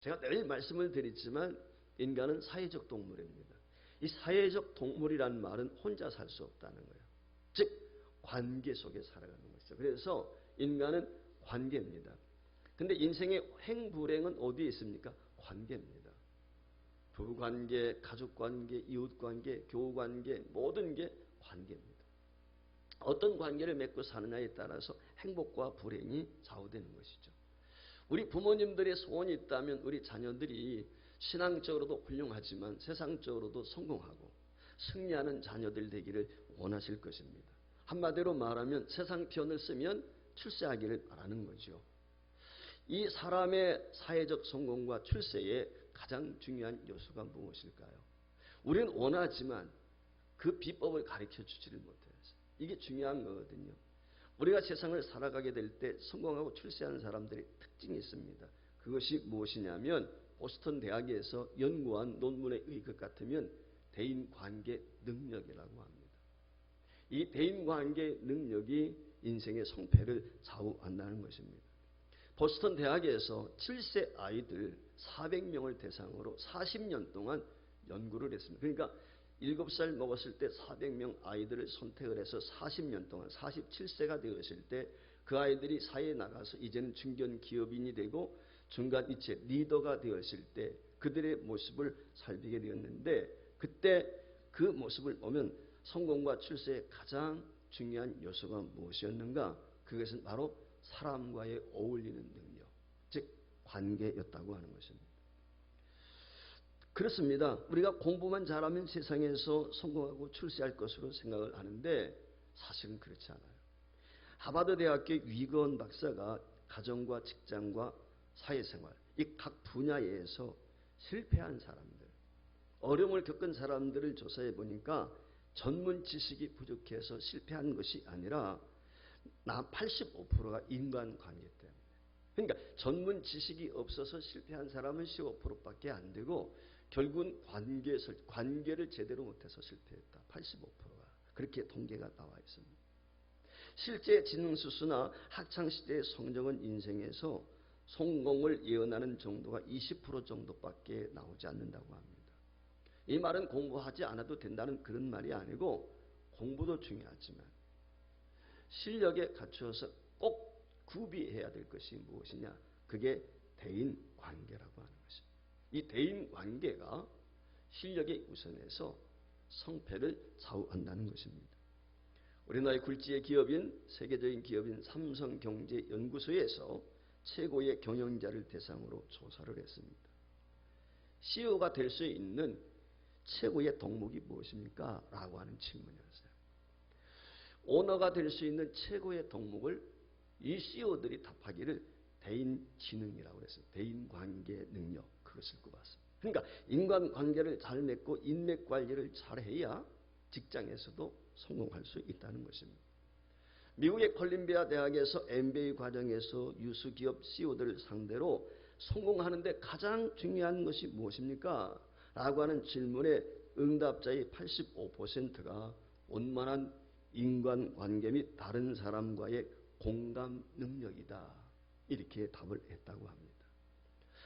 제가 늘 말씀을 드리지만 인간은 사회적 동물입니다. 이 사회적 동물이라는 말은 혼자 살 수 없다는 거예요. 즉 관계 속에 살아가는 것이죠. 그래서 인간은 관계입니다. 근데 인생의 행불행은 어디에 있습니까? 관계입니다. 부부관계, 가족관계, 이웃관계, 교우관계, 모든 게 관계입니다. 어떤 관계를 맺고 사느냐에 따라서 행복과 불행이 좌우되는 것이죠. 우리 부모님들의 소원이 있다면 우리 자녀들이 신앙적으로도 훌륭하지만 세상적으로도 성공하고 승리하는 자녀들 되기를 원하실 것입니다. 한마디로 말하면 세상 편을 쓰면 출세하기를 바라는 거죠. 이 사람의 사회적 성공과 출세의 가장 중요한 요소가 무엇일까요? 우리는 원하지만 그 비법을 가르쳐 주지를 못해요. 이게 중요한 거거든요. 우리가 세상을 살아가게 될 때 성공하고 출세하는 사람들의 특징이 있습니다. 그것이 무엇이냐면 보스턴 대학에서 연구한 논문에 의할 것 같으면 대인관계 능력이라고 합니다. 이 대인관계 능력이 인생의 성패를 좌우한다는 것입니다. 보스턴 대학에서 7세 아이들 400명을 대상으로 40년 동안 연구를 했습니다. 그러니까 7살 먹었을 때 400명 아이들을 선택을 해서 40년 동안 47세가 되었을 때 그 아이들이 사회에 나가서 이제는 중견 기업인이 되고 중간 이체 리더가 되었을 때 그들의 모습을 살피게 되었는데 그때 그 모습을 보면 성공과 출세의 가장 중요한 요소가 무엇이었는가? 그것은 바로 사람과의 어울리는 능력, 즉 관계였다고 하는 것입니다. 그렇습니다. 우리가 공부만 잘하면 세상에서 성공하고 출세할 것으로 생각을 하는데 사실은 그렇지 않아요. 하버드 대학교 위건 박사가 가정과 직장과 사회생활 이 각 분야에서 실패한 사람들, 어려움을 겪은 사람들을 조사해 보니까 전문 지식이 부족해서 실패한 것이 아니라 85%가 인간관계 때문에. 그러니까 전문 지식이 없어서 실패한 사람은 15%밖에 안 되고 결국은 관계를 제대로 못해서 실패했다. 85%가. 그렇게 통계가 나와 있습니다. 실제 지능수수나 학창시대의 성적은 인생에서 성공을 예언하는 정도가 20% 정도밖에 나오지 않는다고 합니다. 이 말은 공부하지 않아도 된다는 그런 말이 아니고 공부도 중요하지만 실력에 갖추어서 꼭 구비해야 될 것이 무엇이냐? 그게 대인관계라고 하는 것입니다. 이 대인관계가 실력에 우선해서 성패를 좌우한다는 것입니다. 우리나라의 굴지의 기업인 세계적인 기업인 삼성경제연구소에서 최고의 경영자를 대상으로 조사를 했습니다. CEO가 될 수 있는 최고의 덕목이 무엇입니까? 라고 하는 질문이었어요. 오너가 될 수 있는 최고의 덕목을 이 CEO들이 답하기를 대인지능이라고 했어요. 대인관계 능력, 그것을 꼽았습니다. 그러니까 인간관계를 잘 맺고 인맥관리를 잘해야 직장에서도 성공할 수 있다는 것입니다. 미국의 콜ум비아 대학에서 MBA 과정에서 유수기업 CEO들을 상대로 성공하는데 가장 중요한 것이 무엇입니까? 라고 하는 질문에 응답자의 85%가 원만한 인간관계 및 다른 사람과의 공감 능력이다. 이렇게 답을 했다고 합니다.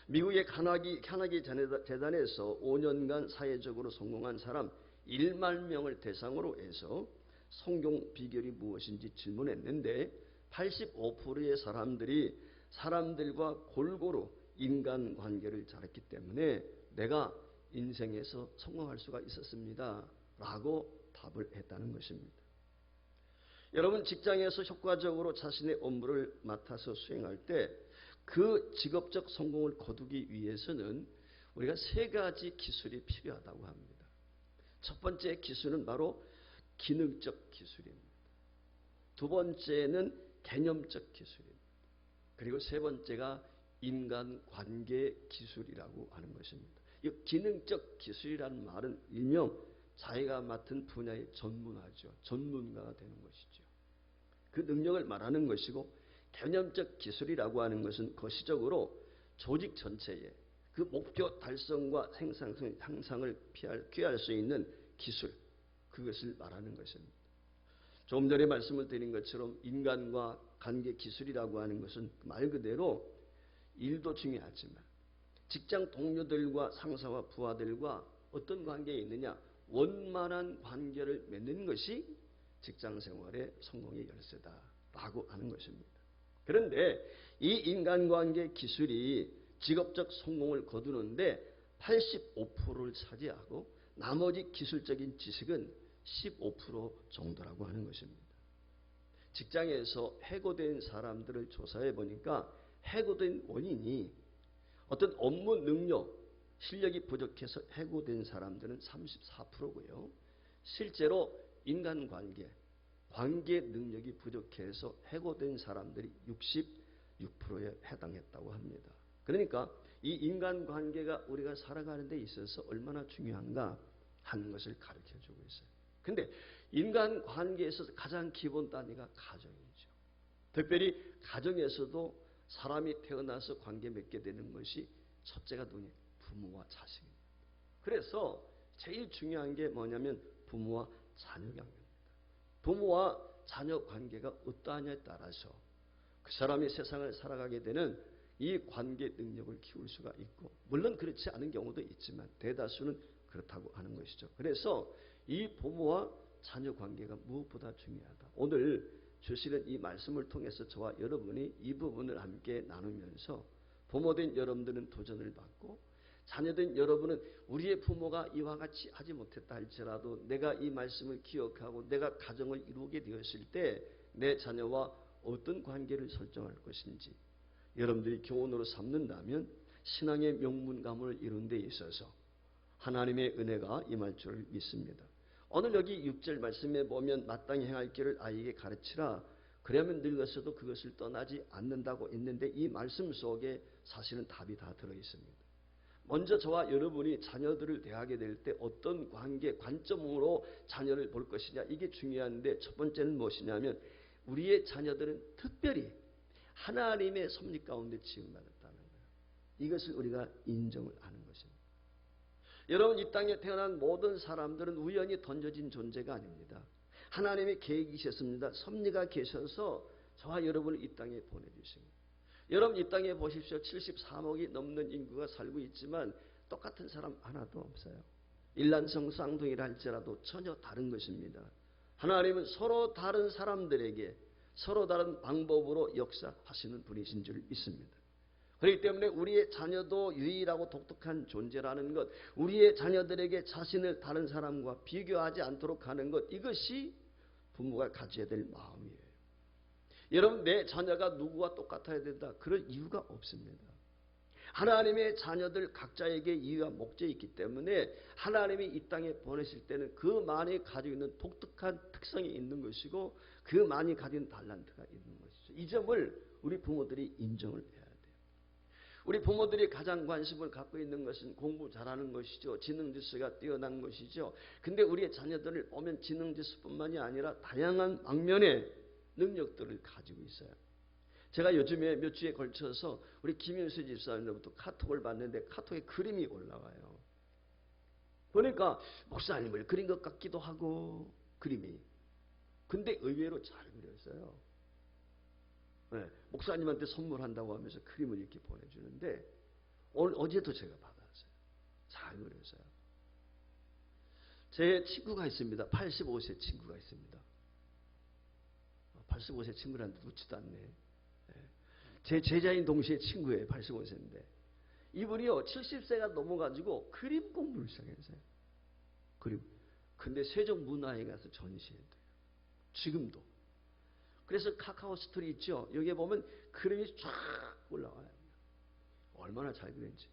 미국의 카네기 재단에서 5년간 사회적으로 성공한 사람 1만 명을 대상으로 해서 성공 비결이 무엇인지 질문했는데 85%의 사람들이 사람들과 골고루 인간관계를 잘했기 때문에 내가 인생에서 성공할 수가 있었습니다. 라고 답을 했다는 것입니다. 여러분 직장에서 효과적으로 자신의 업무를 맡아서 수행할 때 그 직업적 성공을 거두기 위해서는 우리가 3가지 기술이 필요하다고 합니다. 첫 번째 기술은 바로 기능적 기술입니다. 두 번째는 개념적 기술입니다. 그리고 세 번째가 인간관계 기술이라고 하는 것입니다. 이 기능적 기술이라는 말은 일명 자기가 맡은 분야의 전문화죠. 전문가가 되는 것이죠. 그 능력을 말하는 것이고 개념적 기술이라고 하는 것은 거시적으로 조직 전체에 그 목표 달성과 생산성 향상을 취할 수 있는 기술, 그것을 말하는 것입니다. 조금 전에 말씀을 드린 것처럼 인간과 관계 기술이라고 하는 것은 말 그대로 일도 중요하지만 직장 동료들과 상사와 부하들과 어떤 관계에 있느냐? 원만한 관계를 맺는 것이 직장 생활의 성공의 열쇠다라고 하는 것입니다. 그런데 이 인간관계 기술이 직업적 성공을 거두는데 85%를 차지하고 나머지 기술적인 지식은 15% 정도라고 하는 것입니다. 직장에서 해고된 사람들을 조사해 보니까 해고된 원인이 어떤 업무 능력, 실력이 부족해서 해고된 사람들은 34%고요. 실제로 인간관계, 관계 능력이 부족해서 해고된 사람들이 66%에 해당했다고 합니다. 그러니까 이 인간관계가 우리가 살아가는 데 있어서 얼마나 중요한가 하는 것을 가르쳐주고 있어요. 근데 인간관계에서 가장 기본 단위가 가정이죠. 특별히 가정에서도 사람이 태어나서 관계 맺게 되는 것이 첫째가 누구냐? 부모와 자식입니다. 그래서 제일 중요한 게 뭐냐면 부모와 자녀 관계입니다. 부모와 자녀 관계가 어떠하냐에 따라서 그 사람이 세상을 살아가게 되는 이 관계 능력을 키울 수가 있고, 물론 그렇지 않은 경우도 있지만 대다수는 그렇다고 하는 것이죠. 그래서 이 부모와 자녀 관계가 무엇보다 중요하다. 오늘 주시는 이 말씀을 통해서 저와 여러분이 이 부분을 함께 나누면서 부모된 여러분들은 도전을 받고, 자녀된 여러분은 우리의 부모가 이와 같이 하지 못했다 할지라도 내가 이 말씀을 기억하고 내가 가정을 이루게 되었을 때 내 자녀와 어떤 관계를 설정할 것인지 여러분들이 교훈으로 삼는다면 신앙의 명문 가문을 이룬 데 있어서 하나님의 은혜가 임할 줄 믿습니다. 오늘 여기 6절 말씀에 보면 마땅히 행할 길을 아이에게 가르치라. 그러면 늙어서도 그것을 떠나지 않는다고 있는데 이 말씀 속에 사실은 답이 다 들어있습니다. 먼저 저와 여러분이 자녀들을 대하게 될 때 어떤 관계, 관점으로 자녀를 볼 것이냐, 이게 중요한데 첫 번째는 무엇이냐면 우리의 자녀들은 특별히 하나님의 섭리 가운데 지음받았다는 거예요. 이것을 우리가 인정을 하는 것입니다. 여러분, 이 땅에 태어난 모든 사람들은 우연히 던져진 존재가 아닙니다. 하나님의 계획이셨습니다. 섭리가 계셔서 저와 여러분을 이 땅에 보내주십니다. 여러분, 이 땅에 보십시오. 73억이 넘는 인구가 살고 있지만 똑같은 사람 하나도 없어요. 일란성 쌍둥이라 할지라도 전혀 다른 것입니다. 하나님은 서로 다른 사람들에게 서로 다른 방법으로 역사하시는 분이신 줄 믿습니다. 그렇기 때문에 우리의 자녀도 유일하고 독특한 존재라는 것, 우리의 자녀들에게 자신을 다른 사람과 비교하지 않도록 하는 것, 이것이 부모가 가져야 될 마음이에요. 여러분, 내 자녀가 누구와 똑같아야 된다, 그럴 이유가 없습니다. 하나님의 자녀들 각자에게 이유와 목적이 있기 때문에 하나님이 이 땅에 보내실 때는 그만이 가지고 있는 독특한 특성이 있는 것이고 그만이 가지고 있는 달란트가 있는 것이죠. 이 점을 우리 부모들이 인정을 해야 돼요. 우리 부모들이 가장 관심을 갖고 있는 것은 공부 잘하는 것이죠. 지능지수가 뛰어난 것이죠. 근데 우리의 자녀들을 보면 지능지수뿐만이 아니라 다양한 방면의 능력들을 가지고 있어요. 제가 요즘에 몇 주에 걸쳐서 우리 김윤수 집사님으로부터 카톡을 봤는데 카톡에 그림이 올라와요. 보니까 목사님을 그린 것 같기도 하고 그림이. 근데 의외로 잘 그렸어요. 네, 목사님한테 선물한다고 하면서 그림을 이렇게 보내주는데 어제도 제가 받았어요. 잘 그렸어요. 제 친구가 있습니다. 85세 친구가 있습니다. 85세 친구라는데 묻지도 않네. 제 제자인 동시에 친구예요. 85세인데. 이분이요 70세가 넘어가지고 그림 공부를 시작했어요. 그림. 근데 세종문화회에 가서 전시해요. 지금도. 그래서 카카오 스토리 있죠. 여기에 보면 그림이 쫙 올라와요. 얼마나 잘 그렸는지.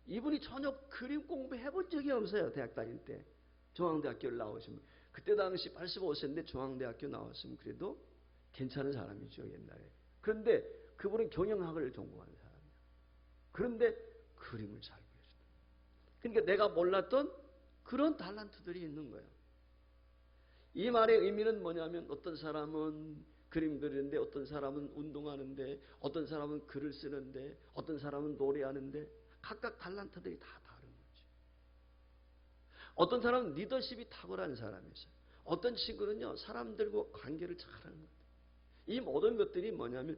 이분이 전혀 그림 공부 해본 적이 없어요. 대학 다닐 때. 중앙대학교를 나오시면. 그때 당시 85세인데 중앙대학교 나왔으면 그래도 괜찮은 사람이죠. 옛날에. 그런데 그분은 경영학을 전공한 사람이에요. 그런데 그림을 잘 그려준다. 그러니까 내가 몰랐던 그런 달란트들이 있는 거예요. 이 말의 의미는 뭐냐면 어떤 사람은 그림 그리는데 어떤 사람은 운동하는데 어떤 사람은 글을 쓰는데 어떤 사람은 노래하는데 각각 달란트들이 다 다른 거지. 어떤 사람은 리더십이 탁월한 사람이 있어요. 어떤 친구는요 사람들과 관계를 잘하는 거예요. 이 모든 것들이 뭐냐면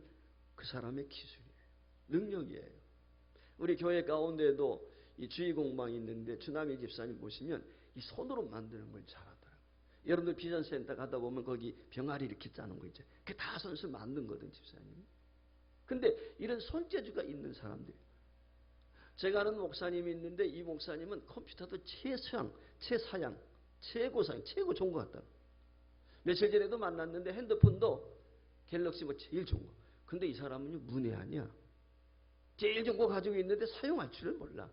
그 사람의 기술이에요. 능력이에요. 우리 교회 가운데도 이 주의 공방이 있는데 주남희 집사님 보시면 이 손으로 만드는 걸 잘하더라고요. 여러분들 비전센터 가다 보면 거기 병아리 이렇게 짜는 거 있죠. 그게 다 손수 만든 거든 집사님. 근데 이런 손재주가 있는 사람들이, 제가 아는 목사님이 있는데 이 목사님은 컴퓨터도 최사양, 최고사양, 최고 좋은 것 같다. 며칠 전에도 만났는데 핸드폰도 갤럭시 뭐 제일 좋은 거. 근데 이 사람은요 문외한이야. 제일 좋은 거 가지고 있는데 사용할 줄을 몰라.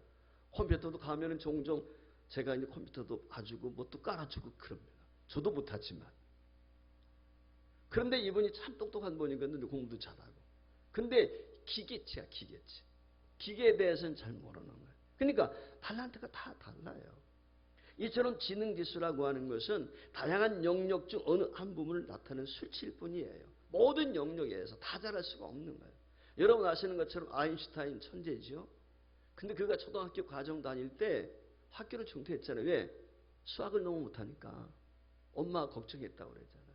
컴퓨터도 가면은 종종 제가 이제 컴퓨터도 봐주고 뭣도 깔아주고 그럽니다. 저도 못하지만. 그런데 이분이 참 똑똑한 분이거든요. 공부도 잘하고. 근데 기계치야 기계치. 기계에 대해서는 잘 모르는 거예요. 그러니까 탤런트가 다 달라요. 이처럼 지능지수라고 하는 것은 다양한 영역 중 어느 한 부분을 나타내는 수치일 뿐이에요. 모든 영역에서 다 잘할 수가 없는 거예요. 여러분 아시는 것처럼 아인슈타인 천재죠. 근데 그가 초등학교 과정 다닐 때 학교를 중퇴했잖아요. 왜? 수학을 너무 못하니까. 엄마가 걱정했다고 그랬잖아요.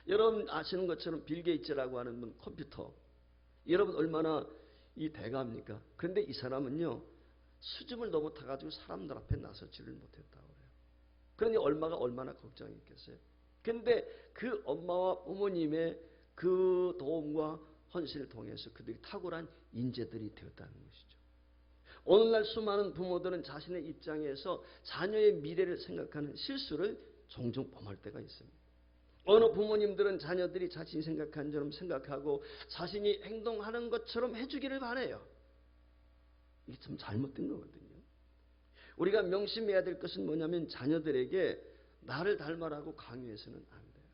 여러분 아시는 것처럼 빌 게이츠라고 하는 분 컴퓨터. 여러분 얼마나 이 대가입니까? 그런데 이 사람은요. 수줍을 너무 타가지고 사람들 앞에 나서지를 못했다고 그래요. 그러니 얼마나 걱정했겠어요. 그런데 그 엄마와 부모님의 그 도움과 헌신을 통해서 그들이 탁월한 인재들이 되었다는 것이죠. 오늘날 수많은 부모들은 자신의 입장에서 자녀의 미래를 생각하는 실수를 종종 범할 때가 있습니다. 어느 부모님들은 자녀들이 자신이 생각한 것처럼 생각하고 자신이 행동하는 것처럼 해주기를 바라요. 이게 참 잘못된 거거든요. 우리가 명심해야 될 것은 뭐냐면 자녀들에게 나를 닮아라고 강요해서는 안 돼요.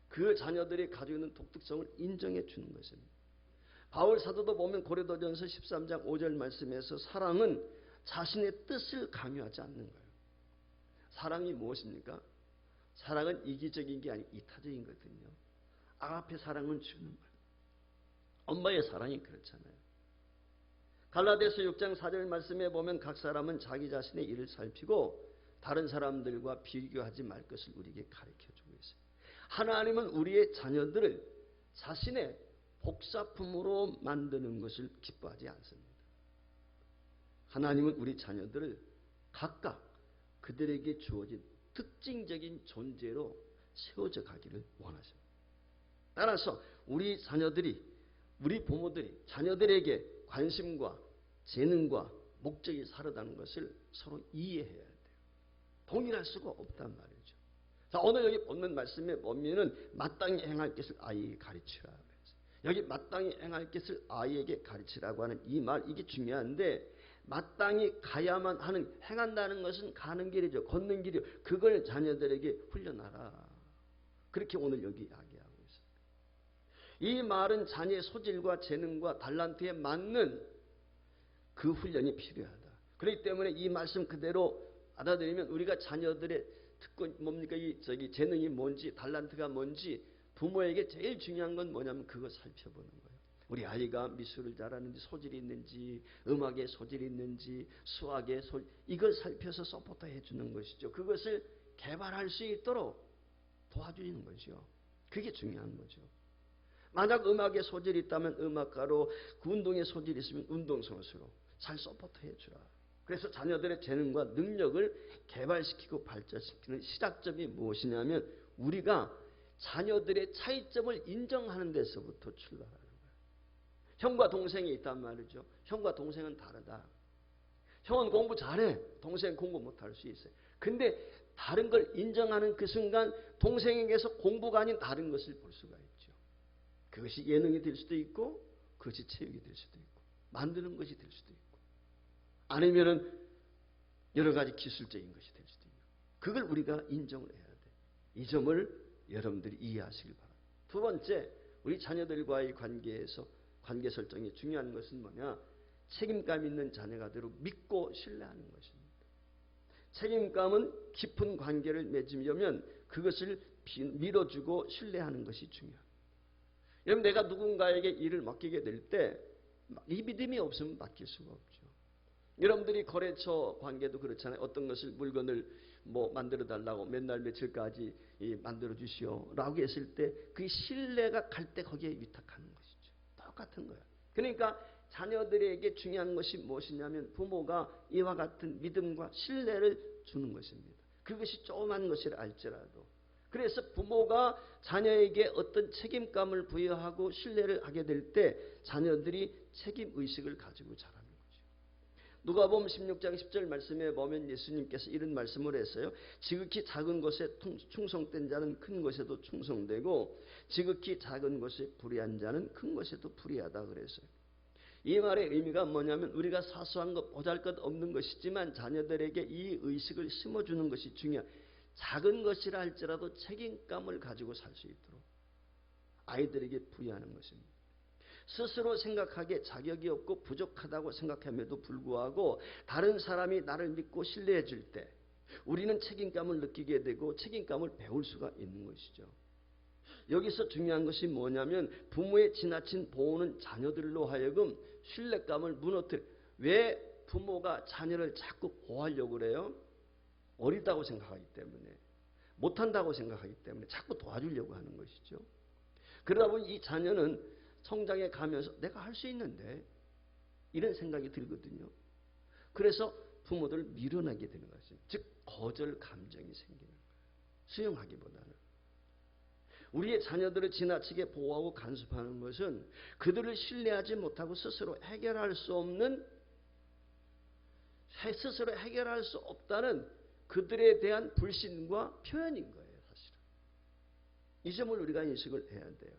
그 자녀들이 가지고 있는 독특성을 인정해 주는 것입니다. 바울 사도도 보면 고린도전서 13장 5절 말씀에서 사랑은 자신의 뜻을 강요하지 않는 거예요. 사랑이 무엇입니까? 사랑은 이기적인 게 아니고 이타적인 거거든요. 앞에 사랑은 주는 거예요. 엄마의 사랑이 그렇잖아요. 갈라디아서 6장 4절 말씀에 보면 각 사람은 자기 자신의 일을 살피고 다른 사람들과 비교하지 말 것을 우리에게 가르쳐주고 있어요. 하나님은 우리의 자녀들을 자신의 복사품으로 만드는 것을 기뻐하지 않습니다. 하나님은 우리 자녀들을 각각 그들에게 주어진 특징적인 존재로 세워져 가기를 원하십니다. 따라서 우리 자녀들이, 우리 부모들이 자녀들에게 관심과 재능과 목적이 다르다는 것을 서로 이해해야 돼요. 동일할 수가 없단 말이죠. 자, 오늘 여기 본문 말씀에 보면은 마땅히 행할 것을 아이에게 가르치라. 여기 마땅히 행할 것을 아이에게 가르치라고 하는 이 말, 이게 중요한데, 마땅히 가야만 하는, 행한다는 것은 가는 길이죠. 걷는 길이요. 그걸 자녀들에게 훈련하라. 그렇게 오늘 여기 이야기하고 있습니다. 이 말은 자녀의 소질과 재능과 달란트에 맞는 그 훈련이 필요하다. 그렇기 때문에 이 말씀 그대로 받아들이면 우리가 자녀들의 특권 뭡니까? 재능이 뭔지, 달란트가 뭔지, 부모에게 제일 중요한 건 뭐냐면 그거 살펴보는 거예요. 우리 아이가 미술을 잘하는지, 소질이 있는지, 음악에 소질이 있는지, 수학에 이걸 살펴서 서포터 해주는 것이죠. 그것을 개발할 수 있도록 도와주는 거죠. 그게 중요한 거죠. 만약 음악에 소질이 있다면 음악가로, 운동에 소질이 있으면 운동선수로 잘 서포터 해주라. 그래서 자녀들의 재능과 능력을 개발시키고 발전시키는 시작점이 무엇이냐면 우리가 자녀들의 차이점을 인정하는 데서부터 출발하는 거예요. 형과 동생이 있단 말이죠. 형과 동생은 다르다. 형은 공부 잘해. 동생은 공부 못할 수 있어요. 근데 다른 걸 인정하는 그 순간 동생에게서 공부가 아닌 다른 것을 볼 수가 있죠. 그것이 예능이 될 수도 있고 그것이 체육이 될 수도 있고 만드는 것이 될 수도 있고 아니면은 여러 가지 기술적인 것이 될 수도 있고 그걸 우리가 인정을 해야 돼. 이 점을 여러분들이 이해하시길 바랍니다. 두 번째, 우리 자녀들과의 관계에서 관계 설정이 중요한 것은 뭐냐? 책임감 있는 자녀가 되도록 믿고 신뢰하는 것입니다. 책임감은 깊은 관계를 맺으려면 그것을 밀어주고 신뢰하는 것이 중요합니다. 여러분, 내가 누군가에게 일을 맡기게 될 때 이 믿음이 없으면 맡길 수가 없죠. 여러분들이 거래처 관계도 그렇잖아요. 어떤 것을 물건을 만들어 달라고 맨날 며칠까지 만들어 주시오 라고 했을 때 그 신뢰가 갈 때 거기에 위탁하는 것이죠. 똑같은 거예요. 그러니까 자녀들에게 중요한 것이 무엇이냐면 부모가 이와 같은 믿음과 신뢰를 주는 것입니다. 그것이 조그만 것이라 알지라도. 그래서 부모가 자녀에게 어떤 책임감을 부여하고 신뢰를 하게 될 때 자녀들이 책임의식을 가지고 자라는 거죠. 누가복음 16장 10절 말씀에 보면 예수님께서 이런 말씀을 했어요. 지극히 작은 것에 충성된 자는 큰 것에도 충성되고 지극히 작은 것에 불의한 자는 큰 것에도 불의하다 그랬어요. 이 말의 의미가 뭐냐면 우리가 사소한 것 보잘것없는 것이지만 자녀들에게 이 의식을 심어주는 것이 중요한 작은 것이라 할지라도 책임감을 가지고 살 수 있도록 아이들에게 부여하는 것입니다. 스스로 생각하기에 자격이 없고 부족하다고 생각함에도 불구하고 다른 사람이 나를 믿고 신뢰해 줄 때 우리는 책임감을 느끼게 되고 책임감을 배울 수가 있는 것이죠. 여기서 중요한 것이 뭐냐면 부모의 지나친 보호는 자녀들로 하여금 신뢰감을 무너뜨려. 왜 부모가 자녀를 자꾸 보호하려고 그래요? 어리다고 생각하기 때문에, 못한다고 생각하기 때문에 자꾸 도와주려고 하는 것이죠. 그러다 보니 이 자녀는 성장해 가면서 내가 할 수 있는데 이런 생각이 들거든요. 그래서 부모들을 밀어내게 되는 것입니다. 즉 거절 감정이 생기는 거예요. 수용하기보다는. 우리의 자녀들을 지나치게 보호하고 간섭하는 것은 그들을 신뢰하지 못하고 스스로 해결할 수 없다는 그들에 대한 불신과 표현인 거예요. 사실은. 이 점을 우리가 인식을 해야 돼요.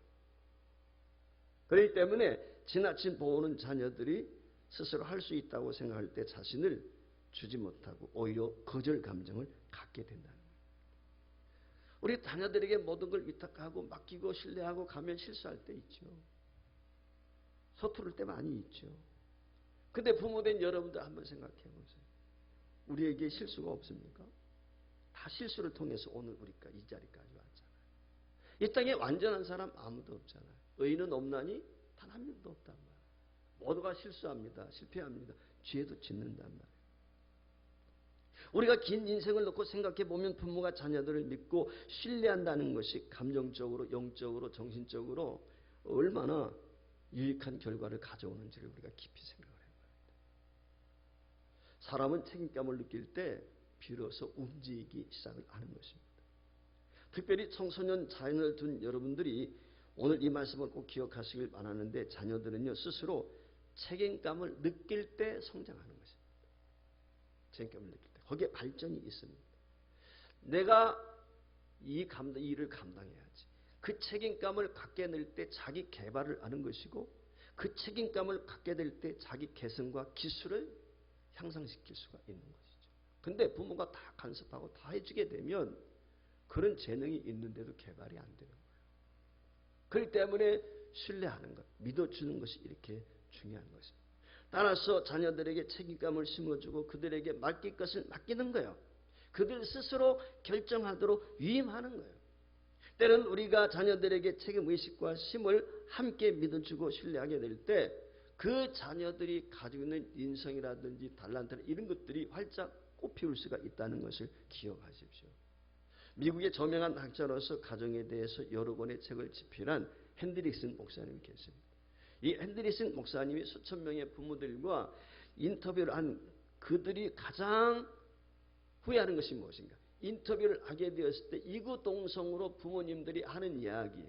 그렇기 때문에 지나친 보호는 자녀들이 스스로 할 수 있다고 생각할 때 자신을 주지 못하고 오히려 거절 감정을 갖게 된다는 거예요. 우리 자녀들에게 모든 걸 위탁하고 맡기고 신뢰하고 가면 실수할 때 있죠. 서투를 때 많이 있죠. 근데 부모된 여러분들 한번 생각해 보세요. 우리에게 실수가 없습니까? 다 실수를 통해서 오늘 우리가 이 자리까지 왔잖아요. 이 땅에 완전한 사람 아무도 없잖아요. 의인은 없나니 단 한 명도 없단 말이에요. 모두가 실수합니다. 실패합니다. 죄도 짓는단 말이에요. 우리가 긴 인생을 놓고 생각해 보면 부모가 자녀들을 믿고 신뢰한다는 것이 감정적으로, 영적으로, 정신적으로 얼마나 유익한 결과를 가져오는지를 우리가 깊이 생각을 해봐야 돼요. 사람은 책임감을 느낄 때 비로소 움직이기 시작을 하는 것입니다. 특별히 청소년 자녀를 둔 여러분들이 오늘 이 말씀을 꼭 기억하시길 바라는데 자녀들은요 스스로 책임감을 느낄 때 성장하는 것입니다. 책임감을 느낄 때 거기에 발전이 있습니다. 내가 이 일을 감당해야지. 그 책임감을 갖게 될 때 자기 개발을 하는 것이고 그 책임감을 갖게 될 때 자기 개성과 기술을 향상시킬 수가 있는 것이죠. 근데 부모가 다 간섭하고 다 해주게 되면 그런 재능이 있는데도 개발이 안 되는 거예요. 그렇기 때문에 신뢰하는 것, 믿어주는 것이 이렇게 중요한 것입니다. 따라서 자녀들에게 책임감을 심어주고 그들에게 맡길 것을 맡기는 거예요. 그들 스스로 결정하도록 위임하는 거예요. 때는 우리가 자녀들에게 책임의식과 힘을 함께 믿어주고 신뢰하게 될 때 그 자녀들이 가지고 있는 인성이라든지 달란트 이런 것들이 활짝 꽃피울 수가 있다는 것을 기억하십시오. 미국의 저명한 학자로서 가정에 대해서 여러 권의 책을 집필한 핸드릭슨 목사님이 계십니다. 이 핸드릭슨 목사님이 수천 명의 부모들과 인터뷰를 한 그들이 가장 후회하는 것이 무엇인가? 인터뷰를 하게 되었을 때 이구동성으로 부모님들이 하는 이야기,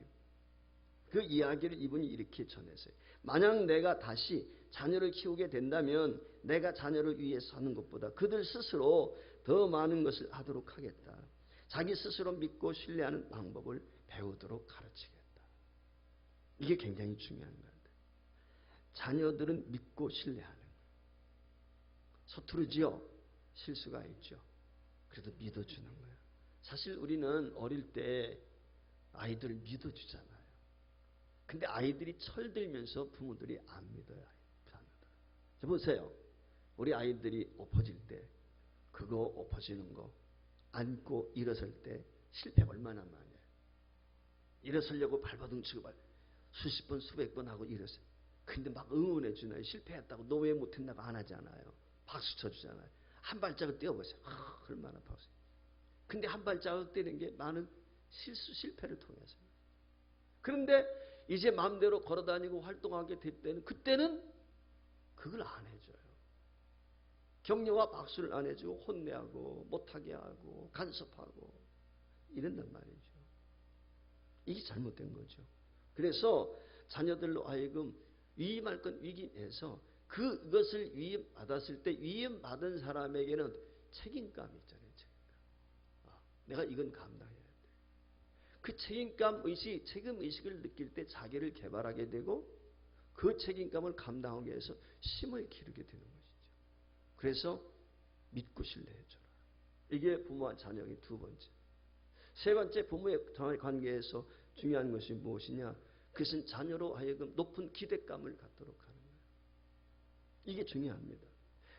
그 이야기를 이분이 이렇게 전했어요. 만약 내가 다시 자녀를 키우게 된다면 내가 자녀를 위해서 하는 것보다 그들 스스로 더 많은 것을 하도록 하겠다. 자기 스스로 믿고 신뢰하는 방법을 배우도록 가르치겠다. 이게 굉장히 중요한 건데 자녀들은 믿고 신뢰하는 거예요. 서투르지요. 실수가 있죠. 그래도 믿어주는 거예요. 사실 우리는 어릴 때 아이들을 믿어주잖아요. 근데 아이들이 철들면서 부모들이 안 믿어요. 자, 보세요. 우리 아이들이 엎어질 때 그거 엎어지는 거 안고 일어설 때 실패가 얼마나 많아요. 일어서려고 발버둥치고 수십 번 수백 번 하고 일어서요. 근데 막 응원해 주나요. 실패했다고 너 왜 못했나고 안 하잖아요. 박수 쳐주잖아요. 한 발짝을 떼어보세요. 얼마나 박수. 근데 한 발짝을 떼는 게 많은 실패를 통해서. 그런데 이제 마음대로 걸어다니고 활동하게 될 때는 그때는 그걸 안 해줘요. 격려와 박수를 안 해주고 혼내하고 못하게 하고 간섭하고 이런단 말이죠. 이게 잘못된 거죠. 그래서 자녀들로 하여금 위임할 건 위임해서 그것을 위임받았을 때 위임받은 사람에게는 책임감이 있잖아요. 책임감. 내가 이건 감당해야 돼. 그 책임감 의식, 책임 의식을 느낄 때 자기를 개발하게 되고 그 책임감을 감당하기 위해서 힘을 기르게 되는 것이죠. 그래서 믿고 신뢰해줘라. 이게 부모와 자녀의 두 번째. 세 번째, 부모의 관계에서 중요한 것이 무엇이냐? 그것은 자녀로 하여금 높은 기대감을 갖도록 하는 거예요. 이게 중요합니다.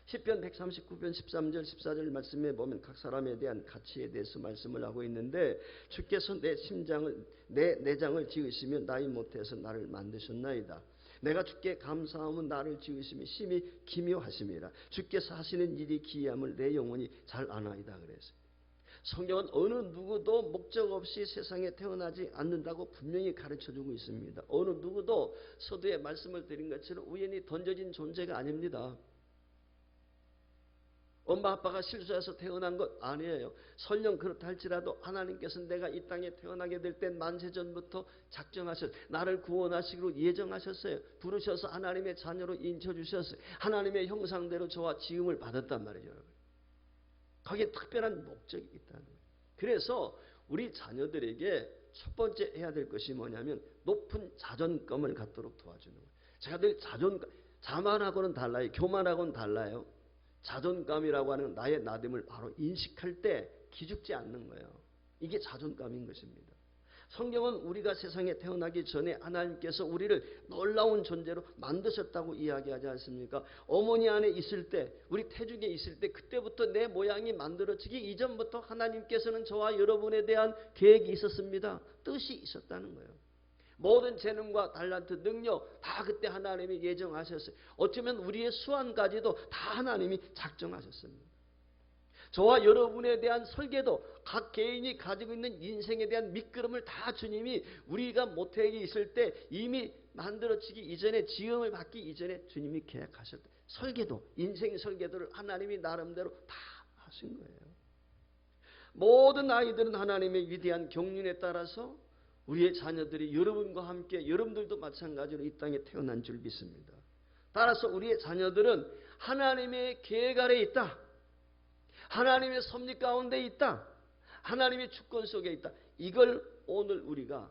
시편 139편 13절 14절 말씀에 보면 각 사람에 대한 가치에 대해서 말씀을 하고 있는데 주께서 내 심장을 내 내장을 지으시며 나이 못해서 나를 만드셨나이다. 내가 주께 감사함은 나를 지으시며 심히 기묘하심이라. 주께서 하시는 일이 기이함을 내 영혼이 잘 아나이다 그랬어요. 성경은 어느 누구도 목적 없이 세상에 태어나지 않는다고 분명히 가르쳐주고 있습니다. 어느 누구도 서두에 말씀을 드린 것처럼 우연히 던져진 존재가 아닙니다. 엄마 아빠가 실수해서 태어난 것 아니에요. 설령 그렇다 할지라도 하나님께서는 내가 이 땅에 태어나게 될 땐 만세전부터 작정하셨어요. 나를 구원하시기로 예정하셨어요. 부르셔서 하나님의 자녀로 인쳐주셨어요. 하나님의 형상대로 저와 지음을 받았단 말이에요. 여러분. 거기에 특별한 목적이 있다는 거예요. 그래서 우리 자녀들에게 첫 번째 해야 될 것이 뭐냐면 높은 자존감을 갖도록 도와주는 거예요. 제가 늘 자만하고는 달라요. 교만하고는 달라요. 자존감이라고 하는 나의 나됨을 바로 인식할 때 기죽지 않는 거예요. 이게 자존감인 것입니다. 성경은 우리가 세상에 태어나기 전에 하나님께서 우리를 놀라운 존재로 만드셨다고 이야기하지 않습니까? 어머니 안에 있을 때, 우리 태중에 있을 때 그때부터 내 모양이 만들어지기 이전부터 하나님께서는 저와 여러분에 대한 계획이 있었습니다. 뜻이 있었다는 거예요. 모든 재능과 달란트, 능력 다 그때 하나님이 예정하셨어요. 어쩌면 우리의 수완까지도 다 하나님이 작정하셨습니다. 저와 여러분에 대한 설계도 각 개인이 가지고 있는 인생에 대한 밑그림을 다 주님이 우리가 모태에 있을 때 이미 만들어지기 이전에 지음을 받기 이전에 주님이 계획하셨다. 설계도, 인생 설계도를 하나님이 나름대로 다 하신 거예요. 모든 아이들은 하나님의 위대한 경륜에 따라서 우리의 자녀들이 여러분과 함께 여러분들도 마찬가지로 이 땅에 태어난 줄 믿습니다. 따라서 우리의 자녀들은 하나님의 계획 아래 있다. 하나님의 섭리 가운데 있다. 하나님의 주권 속에 있다. 이걸 오늘 우리가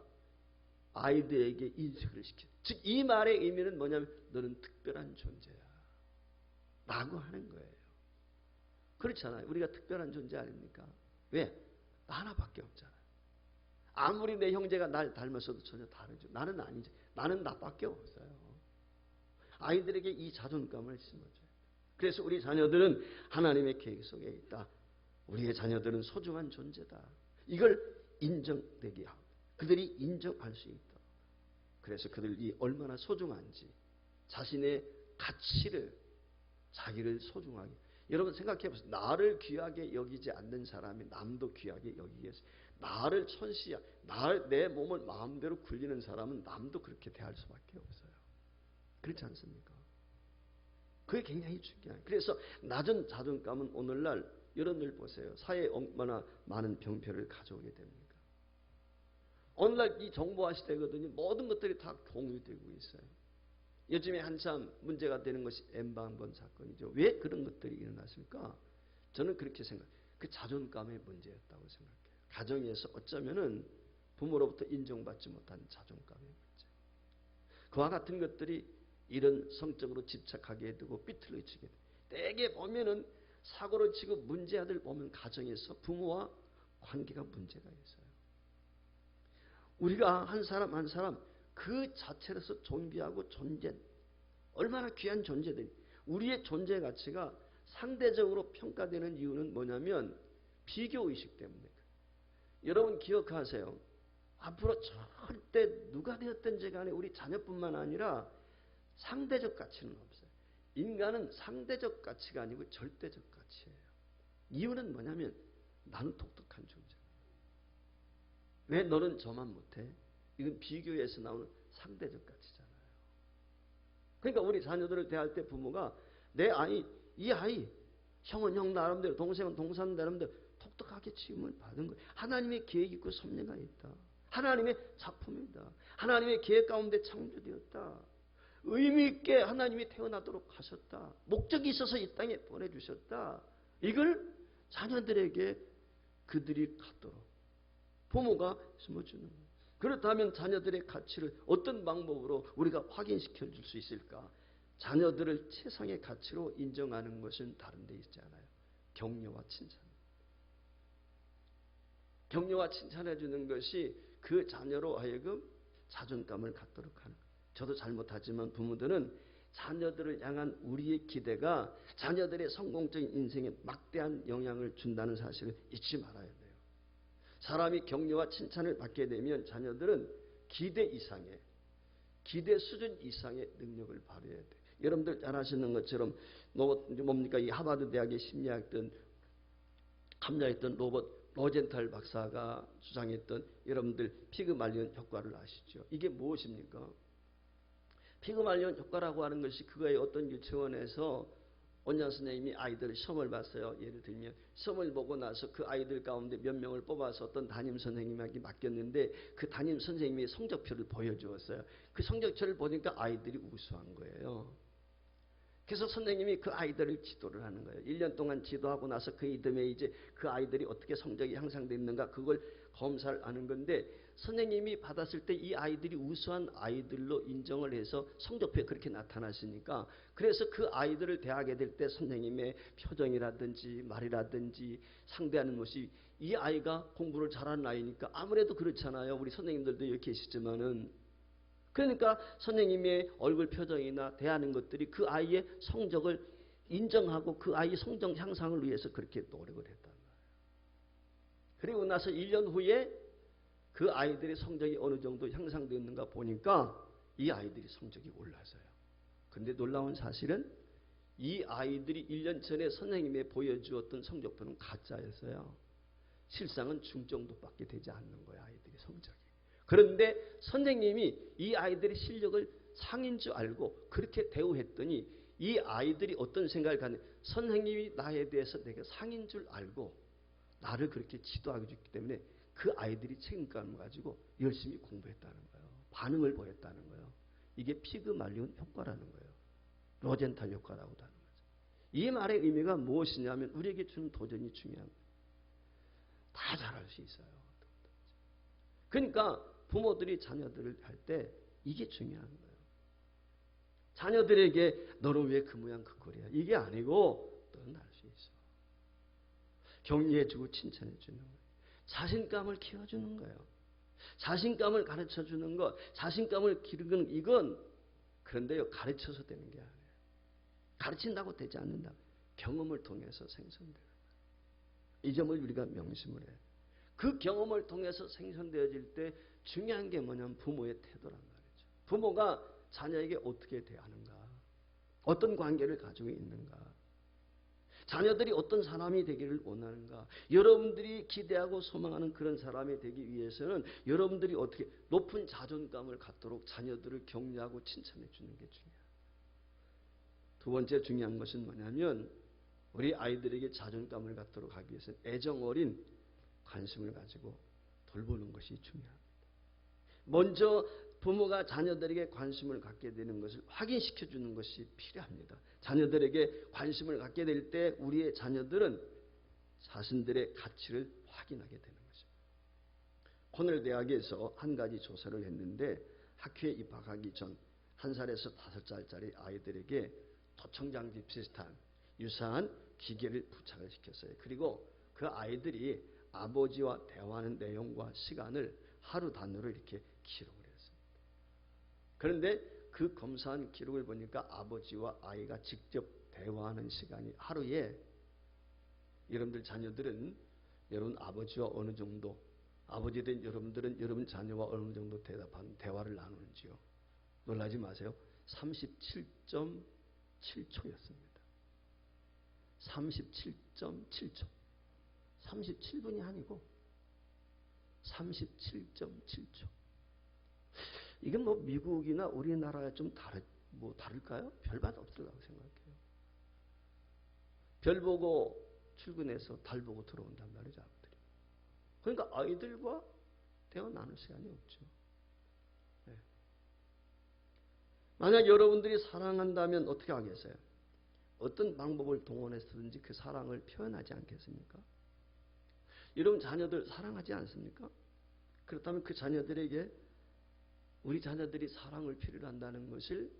아이들에게 인식을 시켜. 즉 이 말의 의미는 뭐냐면 너는 특별한 존재야 라고 하는 거예요. 그렇잖아요. 우리가 특별한 존재 아닙니까? 왜? 나 하나밖에 없잖아요. 아무리 내 형제가 날 닮았어도 전혀 다르죠. 나는 아니지. 나는 나밖에 없어요. 아이들에게 이 자존감을 심어줘요. 그래서 우리 자녀들은 하나님의 계획 속에 있다. 우리의 자녀들은 소중한 존재다. 이걸 인정되게 하고 그들이 인정할 수 있다. 그래서 그들이 얼마나 소중한지 자신의 가치를 자기를 소중하게 여러분 생각해 보세요. 나를 귀하게 여기지 않는 사람이 남도 귀하게 여기겠어요. 나를 천시야 내 몸을 마음대로 굴리는 사람은 남도 그렇게 대할 수밖에 없어요. 그렇지 않습니까? 그게 굉장히 중요해요. 그래서 낮은 자존감은 오늘날 여러분들 보세요. 사회에 얼마나 많은 병폐를 가져오게 됩니까? 오늘날 이 정보화 시대거든요. 모든 것들이 다 공유되고 있어요. 요즘에 한참 문제가 되는 것이 N방번 사건이죠. 왜 그런 것들이 일어났습니까? 저는 그렇게 생각해요. 그 자존감의 문제였다고 생각해요. 가정에서 어쩌면은 부모로부터 인정받지 못한 자존감의 문제. 그와 같은 것들이 이런 성적으로 집착하게 되고 삐뚤어지게 돼요. 대개 보면은 사고를 치고 문제아들 보면 가정에서 부모와 관계가 문제가 있어요. 우리가 한 사람 한 사람 그 자체로서 존귀하고 존재 얼마나 귀한 존재들이 우리의 존재 가치가 상대적으로 평가되는 이유는 뭐냐면 비교의식 때문에. 여러분 기억하세요. 앞으로 절대 누가 되었든지 간에 우리 자녀뿐만 아니라 상대적 가치는 없어요. 인간은 상대적 가치가 아니고 절대적 가치예요. 이유는 뭐냐면 나는 독특한 존재. 왜 너는 저만 못해? 이건 비교에서 나오는 상대적 가치잖아요. 그러니까 우리 자녀들을 대할 때 부모가 내 아이, 이 아이, 형은 형 나름대로, 동생은 동생 나름대로 독특하게 지음을 받은 거예요. 하나님의 계획 있고 섭리가 있다. 하나님의 작품이다. 하나님의 계획 가운데 창조되었다. 의미 있게 하나님이 태어나도록 하셨다. 목적이 있어서 이 땅에 보내주셨다. 이걸 자녀들에게 그들이 갖도록 부모가 심어주는 거예요. 그렇다면 자녀들의 가치를 어떤 방법으로 우리가 확인시켜 줄 수 있을까? 자녀들을 최상의 가치로 인정하는 것은 다른 데 있지 않아요. 격려와 칭찬. 격려와 칭찬해 주는 것이 그 자녀로 하여금 자존감을 갖도록 하는 거예요. 저도 잘못하지만 부모들은 자녀들을 향한 우리의 기대가 자녀들의 성공적인 인생에 막대한 영향을 준다는 사실을 잊지 말아야 돼요. 사람이 격려와 칭찬을 받게 되면 자녀들은 기대 이상의, 기대 수준 이상의 능력을 발휘해야 돼요. 여러분들 잘 아시는 것처럼 뭡니까? 이 하버드 대학의 심리학던 감자했던 로젠탈 박사가 주장했던 여러분들 피그말리온 효과를 아시죠? 이게 무엇입니까? 피그말리온 효과라고 하는 것이 그거의 어떤 유치원에서 원장 선생님이 아이들 시험을 봤어요. 예를 들면 시험을 보고 나서 그 아이들 가운데 몇 명을 뽑아서 어떤 담임 선생님에게 맡겼는데 그 담임 선생님이 성적표를 보여주었어요. 그 성적표를 보니까 아이들이 우수한 거예요. 그래서 선생님이 그 아이들을 지도를 하는 거예요. 1년 동안 지도하고 나서 그 이듬해 이제 그 아이들이 어떻게 성적이 향상됐는가 그걸 검사를 하는 건데 선생님이 받았을 때 이 아이들이 우수한 아이들로 인정을 해서 성적표에 그렇게 나타났으니까 그래서 그 아이들을 대하게 될 때 선생님의 표정이라든지 말이라든지 상대하는 것이 이 아이가 공부를 잘하는 아이니까 아무래도 그렇잖아요. 우리 선생님들도 여기 계시지만은 그러니까 선생님의 얼굴 표정이나 대하는 것들이 그 아이의 성적을 인정하고 그 아이의 성적 향상을 위해서 그렇게 노력을 했단 말이에요. 그리고 나서 1년 후에 그 아이들의 성적이 어느 정도 향상되었는가 보니까 이 아이들이 성적이 올라서요. 그런데 놀라운 사실은 이 아이들이 1년 전에 선생님이 보여주었던 성적표는 가짜였어요. 실상은 중정도밖에 되지 않는 거예요. 아이들의 성적이. 그런데 선생님이 이 아이들의 실력을 상인 줄 알고 그렇게 대우했더니 이 아이들이 어떤 생각을 갖는 선생님이 나에 대해서 내가 상인 줄 알고 나를 그렇게 지도하게 줬기 때문에 그 아이들이 책임감을 가지고 열심히 공부했다는 거예요. 반응을 보였다는 거예요. 이게 피그말리온 효과라는 거예요. 로젠탈 효과라고도 하는 거죠. 이 말의 의미가 무엇이냐면 우리에게 주는 도전이 중요한 거예요. 다 잘할 수 있어요. 그러니까 부모들이 자녀들을 할 때 이게 중요한 거예요. 자녀들에게 너는 왜 그 모양 그 꼴이야. 이게 아니고 너는 할 수 있어. 격려해주고 칭찬해주는 거예요. 자신감을 키워주는 거예요. 자신감을 가르쳐주는 것, 자신감을 기르는 이건 그런데요 가르쳐서 되는 게 아니에요. 가르친다고 되지 않는다. 경험을 통해서 생성되는 거예요. 이 점을 우리가 명심을 해요. 그 경험을 통해서 생성되어질 때 중요한 게 뭐냐면 부모의 태도란 말이죠. 부모가 자녀에게 어떻게 대하는가, 어떤 관계를 가지고 있는가, 자녀들이 어떤 사람이 되기를 원하는가, 여러분들이 기대하고 소망하는 그런 사람이 되기 위해서는 여러분들이 어떻게 높은 자존감을 갖도록 자녀들을 격려하고 칭찬해 주는 게 중요해요. 두 번째 중요한 것은 뭐냐면 우리 아이들에게 자존감을 갖도록 하기 위해서는 애정 어린 관심을 가지고 돌보는 것이 중요합니다. 먼저 부모가 자녀들에게 관심을 갖게 되는 것을 확인시켜 주는 것이 필요합니다. 자녀들에게 관심을 갖게 될 때 우리의 자녀들은 자신들의 가치를 확인하게 되는 것입니다. 코넬 대학에서 한 가지 조사를 했는데 학교에 입학하기 전 1살에서 5살짜리 아이들에게 도청장비 비슷한 유사한 기계를 부착을 시켰어요. 그리고 그 아이들이 아버지와 대화하는 내용과 시간을 하루 단위로 이렇게 기록을 했습니다. 그런데 그 검사한 기록을 보니까 아버지와 아이가 직접 대화하는 시간이 하루에 여러분들 자녀들은 여러분 아버지와 어느 정도 아버지 된 여러분들은 여러분 자녀와 어느 정도 대화를 나누는지요. 놀라지 마세요. 37.7초였습니다. 37.7초. 37분이 아니고 37.7초. 이건 뭐 미국이나 우리나라에 좀 다를까요? 별반 없으라고 생각해요. 별 보고 출근해서 달 보고 들어온단 말이죠, 아버들이. 그러니까 아이들과 대화 나눌 시간이 없죠. 네. 만약 여러분들이 사랑한다면 어떻게 하겠어요? 어떤 방법을 동원해서든지 그 사랑을 표현하지 않겠습니까? 여러분 자녀들 사랑하지 않습니까? 그렇다면 그 자녀들에게 우리 자녀들이 사랑을 필요로 한다는 것을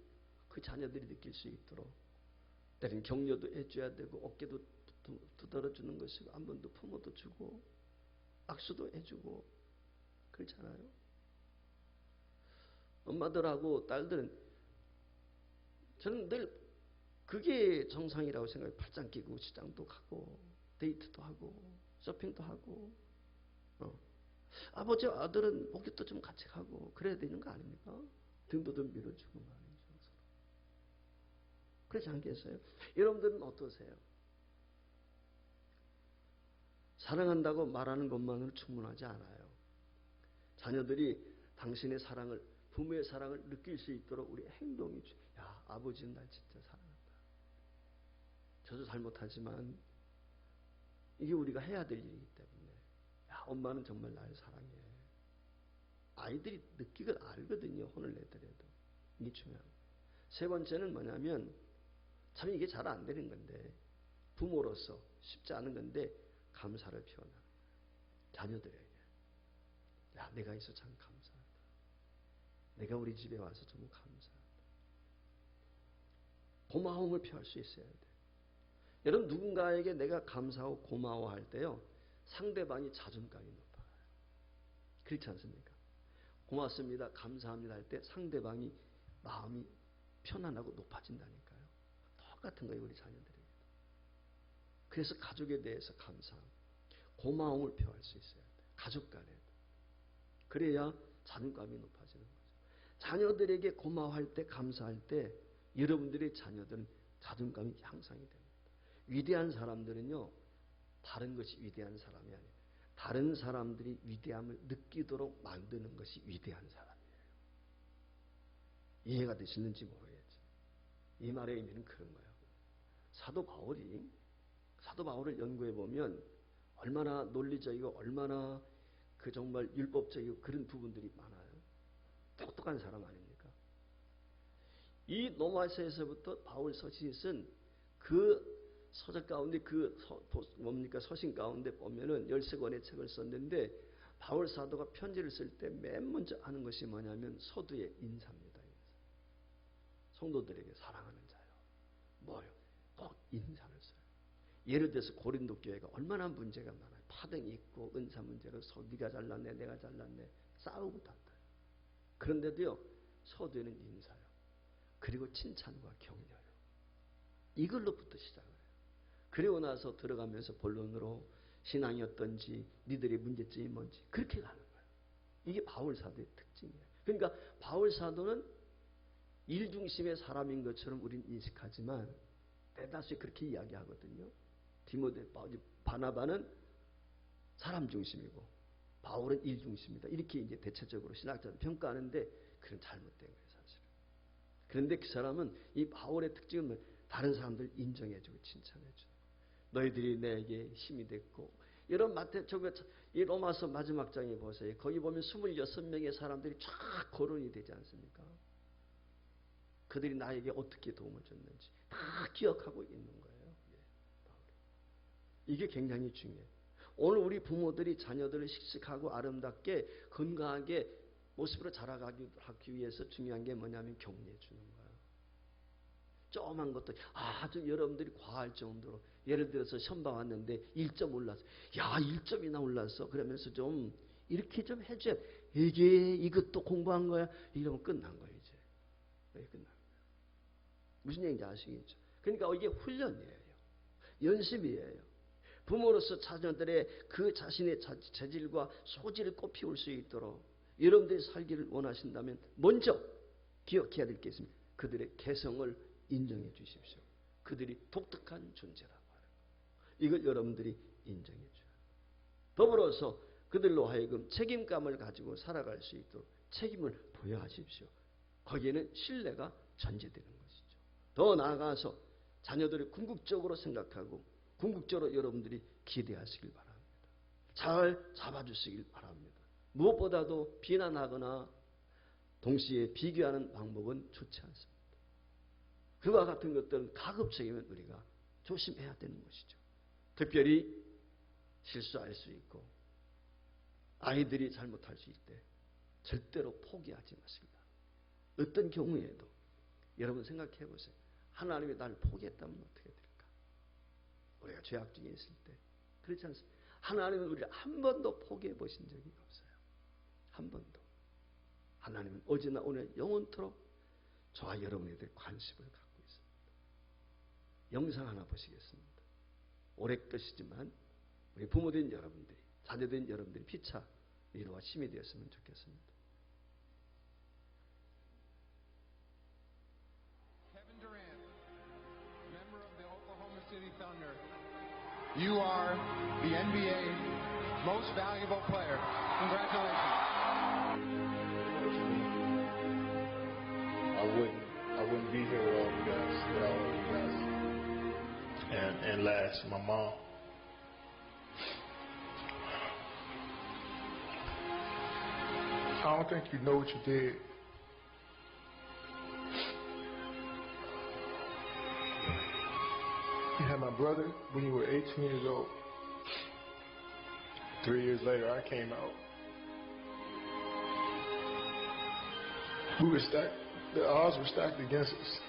그 자녀들이 느낄 수 있도록 때로는 격려도 해줘야 되고 어깨도 두드러주는 것이고 한 번도 품어도 주고 악수도 해주고 그렇잖아요. 엄마들하고 딸들은 저는 늘 그게 정상이라고 생각해요. 팔짱 끼고 시장도 가고 데이트도 하고 쇼핑도 하고 아버지와 아들은 목욕도 좀 같이 가고 그래야 되는 거 아닙니까? 등도 좀 밀어주고 말이죠. 그렇지 않겠어요? 여러분들은 어떠세요? 사랑한다고 말하는 것만으로 충분하지 않아요. 자녀들이 당신의 사랑을 부모의 사랑을 느낄 수 있도록 우리 행동이 야 아버지는 날 진짜 사랑한다. 저도 잘못하지만 이게 우리가 해야 될 일이기 때문에 야 엄마는 정말 날 사랑해. 아이들이 느끼고 알거든요. 혼을 내더라도. 이게 중요한 거예요. 세 번째는 뭐냐면 참 이게 잘 안 되는 건데 부모로서 쉽지 않은 건데 감사를 표현하는 거예요. 자녀들에게. 야 내가 있어 참 감사하다. 내가 우리 집에 와서 정말 감사하다. 고마움을 표할 수 있어야 돼. 여러분 누군가에게 내가 감사하고 고마워할 때요. 상대방이 자존감이 높아요. 그렇지 않습니까? 고맙습니다. 감사합니다 할 때 상대방이 마음이 편안하고 높아진다니까요. 똑같은 거예요. 우리 자녀들에게. 그래서 가족에 대해서 감사함, 고마움을 표할 수 있어야 돼요. 가족 간에도. 그래야 자존감이 높아지는 거죠. 자녀들에게 고마워할 때 감사할 때 여러분들의 자녀들은 자존감이 향상이 됩니다. 위대한 사람들은요. 다른 것이 위대한 사람이 아니에요. 다른 사람들이 위대함을 느끼도록 만드는 것이 위대한 사람이에요. 이해가 되시는지 모르겠죠. 이 말의 의미는 그런 거예요. 사도 바울을 연구해 보면 얼마나 논리적이고 얼마나 그 정말 율법적이고 그런 부분들이 많아요. 똑똑한 사람 아닙니까? 이 로마서에서부터 바울 서신이 쓴 그 서적 가운데 서신 가운데 보면은 13권의 책을 썼는데 바울 사도가 편지를 쓸 때 맨 먼저 하는 것이 뭐냐면 서두의 인사입니다. 성도들에게 사랑하는 자요. 뭐요? 꼭 인사를 써요. 예를 들어서 고린도 교회가 얼마나 문제가 많아요. 파등이 있고 은사 문제로 네가 잘났네 내가 잘났네 싸우고 단다. 그런데도요. 서두에는 인사요. 그리고 칭찬과 격려요. 이걸로부터 시작을 해요. 그리고 나서 들어가면서 본론으로 신앙이 어떤지 니들의 문제점이 뭔지 그렇게 가는 거예요. 이게 바울 사도의 특징이에요. 그러니까 바울 사도는 일중심의 사람인 것처럼 우리는 인식하지만 대다수 그렇게 이야기하거든요. 디모데, 바나바는 사람 중심이고 바울은 일중심이다. 이렇게 이제 대체적으로 신학자는 평가하는데 그건 잘못된 거예요, 사실은. 그런데 그 사람은 이 바울의 특징은 다른 사람들 인정해주고 칭찬해주고 너희들이 내게 힘이 됐고 이런 이 로마서 마지막 장에 보세요. 거기 보면 26명의 사람들이 쫙 거론이 되지 않습니까? 그들이 나에게 어떻게 도움을 줬는지 다 기억하고 있는 거예요. 이게 굉장히 중요해요. 오늘 우리 부모들이 자녀들을 씩씩하고 아름답게 건강하게 모습으로 자라가기 위해서 중요한 게 뭐냐면 격려해 주는 거예요. 조그만 것도 아주 여러분들이 과할 정도로 예를 들어서 시험 왔는데 1점 올랐어. 야 1점이나 올랐어. 그러면서 좀 이렇게 좀 해줘야 이게 이것도 공부한 거야. 이러면 끝난 거예요. 이제. 끝난 거예요. 무슨 얘기인지 아시겠죠? 그러니까 이게 훈련이에요. 연습이에요. 부모로서 자녀들의 그 자신의 재질과 소질을 꽃피울 수 있도록 여러분들이 살기를 원하신다면 먼저 기억해야 될 게 있습니다. 그들의 개성을 인정해 주십시오. 그들이 독특한 존재라고 하는 거예요. 이걸 여러분들이 인정해 줘요. 더불어서 그들로 하여금 책임감을 가지고 살아갈 수 있도록 책임을 부여하십시오. 거기에는 신뢰가 전제되는 것이죠. 더 나아가서 자녀들을 궁극적으로 생각하고 궁극적으로 여러분들이 기대하시길 바랍니다. 잘 잡아주시길 바랍니다. 무엇보다도 비난하거나 동시에 비교하는 방법은 좋지 않습니다. 그와 같은 것들은 가급적이면 우리가 조심해야 되는 것이죠. 특별히 실수할 수 있고 아이들이 잘못할 수 있을 때 절대로 포기하지 마십니다. 어떤 경우에도 여러분 생각해 보세요. 하나님이 나를 포기했다면 어떻게 될까? 우리가 죄악 중에 있을 때 그렇지 않습니까? 하나님은 우리를 한 번도 포기해 보신 적이 없어요. 한 번도. 하나님은 어제나 오늘 영원토록 저와 여러분에 대해 관심을 갖고 있습니다. 영상 하나 보시겠습니다. 오래 것이지만 우리 부모된 여러분들이, 자녀된 여러분들이 피차 위로와 힘이 되었으면 좋겠습니다. Kevin Durant, member of the Oklahoma City Thunder. You are the NBA most valuable player. Congratulations. I wouldn't be here without you guys, And last, my mom. I don't think you know what you did. You had my brother when you were 18 years old. 3 years later, I came out. We were stacked. The odds were stacked against us.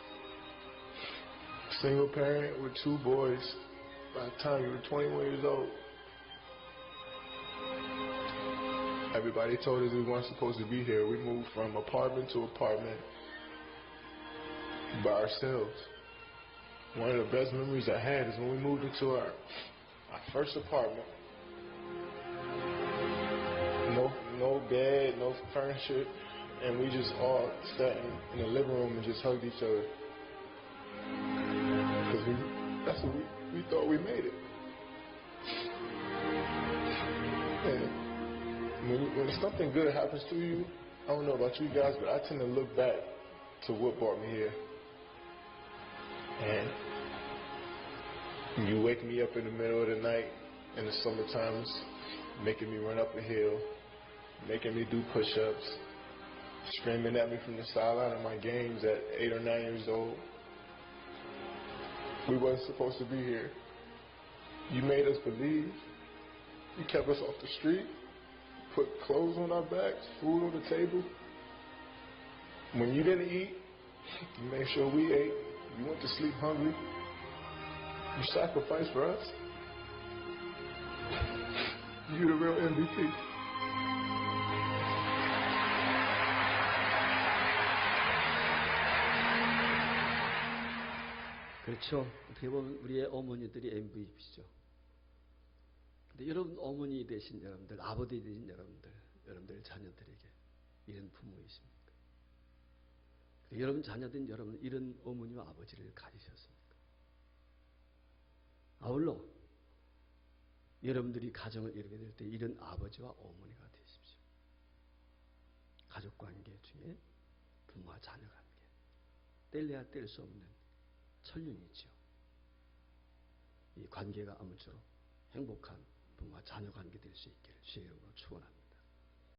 Single parent with 2 boys by the time you were 21 years old. Everybody told us we weren't supposed to be here. We moved from apartment to apartment by ourselves. One of the best memories I had is when we moved into our first apartment. No bed, no furniture, and we just all sat in the living room and just hugged each other. Because that's what we thought we made it. And when something good happens to you, I don't know about you guys, but I tend to look back to what brought me here. And you wake me up in the middle of the night in the summer times, making me run up a hill, making me do push-ups, screaming at me from the sideline of my games at 8 or 9 years old. We wasn't supposed to be here. You made us believe. You kept us off the street, put clothes on our backs, food on the table. When you didn't eat, you made sure we ate. You went to sleep hungry. You sacrificed for us. You're the real MVP. 그렇죠. 어떻게 보면 우리의 어머니들이 MVP죠. 근데 여러분 어머니 되신 여러분들, 아버지 되신 여러분들 자녀들에게 이런 부모이십니까? 여러분 자녀된 여러분 이런 어머니와 아버지를 가지셨습니까? 아울러 여러분들이 가정을 이루게 될 때 이런 아버지와 어머니가 되십시오. 가족관계 중에 부모와 자녀관계 뗄래야 뗄 수 없는 천륜이지요. 이 관계가 아무쪼록 행복한 부모와 자녀관계 될 수 있기를 주의 이름으로 축원합니다.